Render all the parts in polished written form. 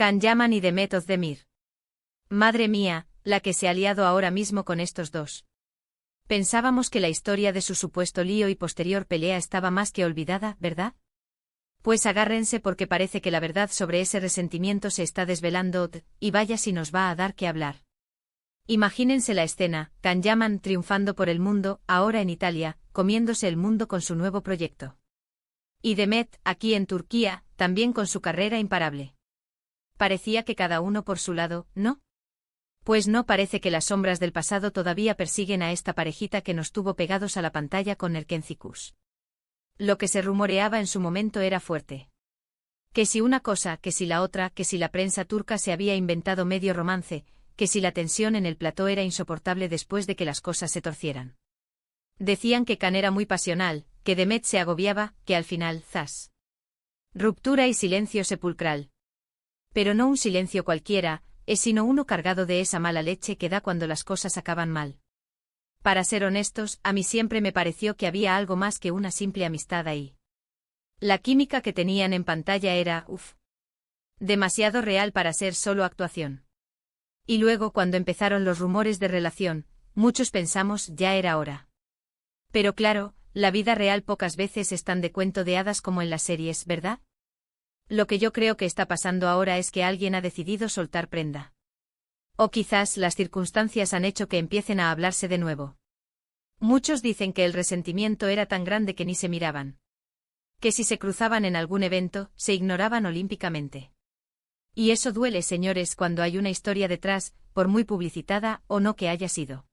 Can Yaman y Demet Özdemir. Madre mía, la que se ha liado ahora mismo con estos dos. Pensábamos que la historia de su supuesto lío y posterior pelea estaba más que olvidada, ¿verdad? Pues agárrense porque parece que la verdad sobre ese resentimiento se está desvelando, y vaya si nos va a dar que hablar. Imagínense la escena, Can Yaman triunfando por el mundo, ahora en Italia, comiéndose el mundo con su nuevo proyecto. Y Demet, aquí en Turquía, también con su carrera imparable. Parecía que cada uno por su lado, ¿no? Pues no, parece que las sombras del pasado todavía persiguen a esta parejita que nos tuvo pegados a la pantalla con Erkencikus. Lo que se rumoreaba en su momento era fuerte. Que si una cosa, que si la otra, que si la prensa turca se había inventado medio romance, que si la tensión en el plató era insoportable después de que las cosas se torcieran. Decían que Can era muy pasional, que Demet se agobiaba, que al final, ¡zas! Ruptura y silencio sepulcral. Pero no un silencio cualquiera, sino uno cargado de esa mala leche que da cuando las cosas acaban mal. Para ser honestos, a mí siempre me pareció que había algo más que una simple amistad ahí. La química que tenían en pantalla era, demasiado real para ser solo actuación. Y luego cuando empezaron los rumores de relación, muchos pensamos ya era hora. Pero claro, la vida real pocas veces es tan de cuento de hadas como en las series, ¿verdad? Lo que yo creo que está pasando ahora es que alguien ha decidido soltar prenda. O quizás las circunstancias han hecho que empiecen a hablarse de nuevo. Muchos dicen que el resentimiento era tan grande que ni se miraban. Que si se cruzaban en algún evento, se ignoraban olímpicamente. Y eso duele, señores, cuando hay una historia detrás, por muy publicitada o no que haya sido.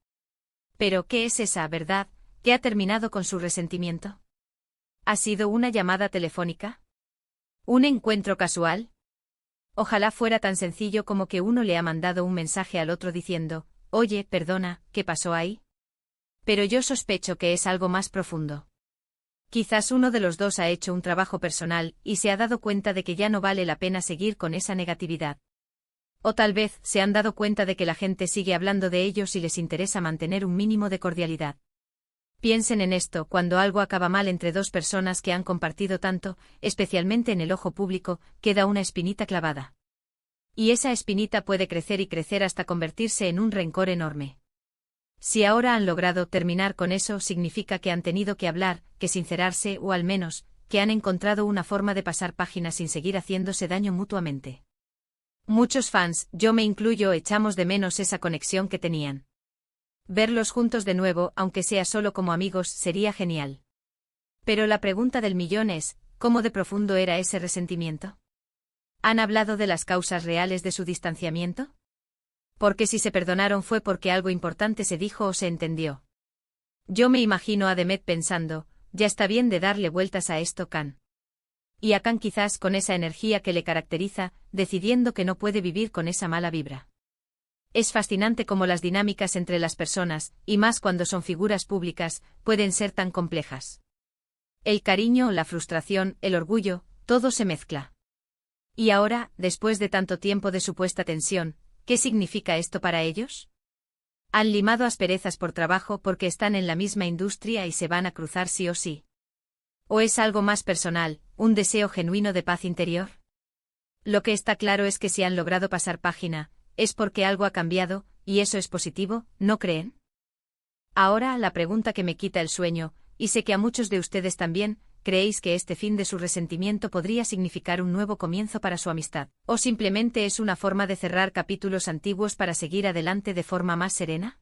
Pero, ¿qué es esa verdad que ha terminado con su resentimiento? ¿Ha sido una llamada telefónica? ¿Un encuentro casual? Ojalá fuera tan sencillo como que uno le ha mandado un mensaje al otro diciendo, oye, perdona, ¿qué pasó ahí? Pero yo sospecho que es algo más profundo. Quizás uno de los dos ha hecho un trabajo personal y se ha dado cuenta de que ya no vale la pena seguir con esa negatividad. O tal vez se han dado cuenta de que la gente sigue hablando de ellos y les interesa mantener un mínimo de cordialidad. Piensen en esto, cuando algo acaba mal entre dos personas que han compartido tanto, especialmente en el ojo público, queda una espinita clavada. Y esa espinita puede crecer y crecer hasta convertirse en un rencor enorme. Si ahora han logrado terminar con eso, significa que han tenido que hablar, que sincerarse o al menos, que han encontrado una forma de pasar páginas sin seguir haciéndose daño mutuamente. Muchos fans, yo me incluyo, echamos de menos esa conexión que tenían. Verlos juntos de nuevo, aunque sea solo como amigos, sería genial. Pero la pregunta del millón es, ¿cómo de profundo era ese resentimiento? ¿Han hablado de las causas reales de su distanciamiento? Porque si se perdonaron fue porque algo importante se dijo o se entendió. Yo me imagino a Demet pensando, ya está bien de darle vueltas a esto, Can. Y a Can quizás con esa energía que le caracteriza, decidiendo que no puede vivir con esa mala vibra. Es fascinante cómo las dinámicas entre las personas, y más cuando son figuras públicas, pueden ser tan complejas. El cariño, la frustración, el orgullo, todo se mezcla. Y ahora, después de tanto tiempo de supuesta tensión, ¿qué significa esto para ellos? ¿Han limado asperezas por trabajo porque están en la misma industria y se van a cruzar sí o sí? ¿O es algo más personal, un deseo genuino de paz interior? Lo que está claro es que si han logrado pasar página, es porque algo ha cambiado, y eso es positivo, ¿no creen? Ahora la pregunta que me quita el sueño, y sé que a muchos de ustedes también, ¿creéis que este fin de su resentimiento podría significar un nuevo comienzo para su amistad? ¿O simplemente es una forma de cerrar capítulos antiguos para seguir adelante de forma más serena?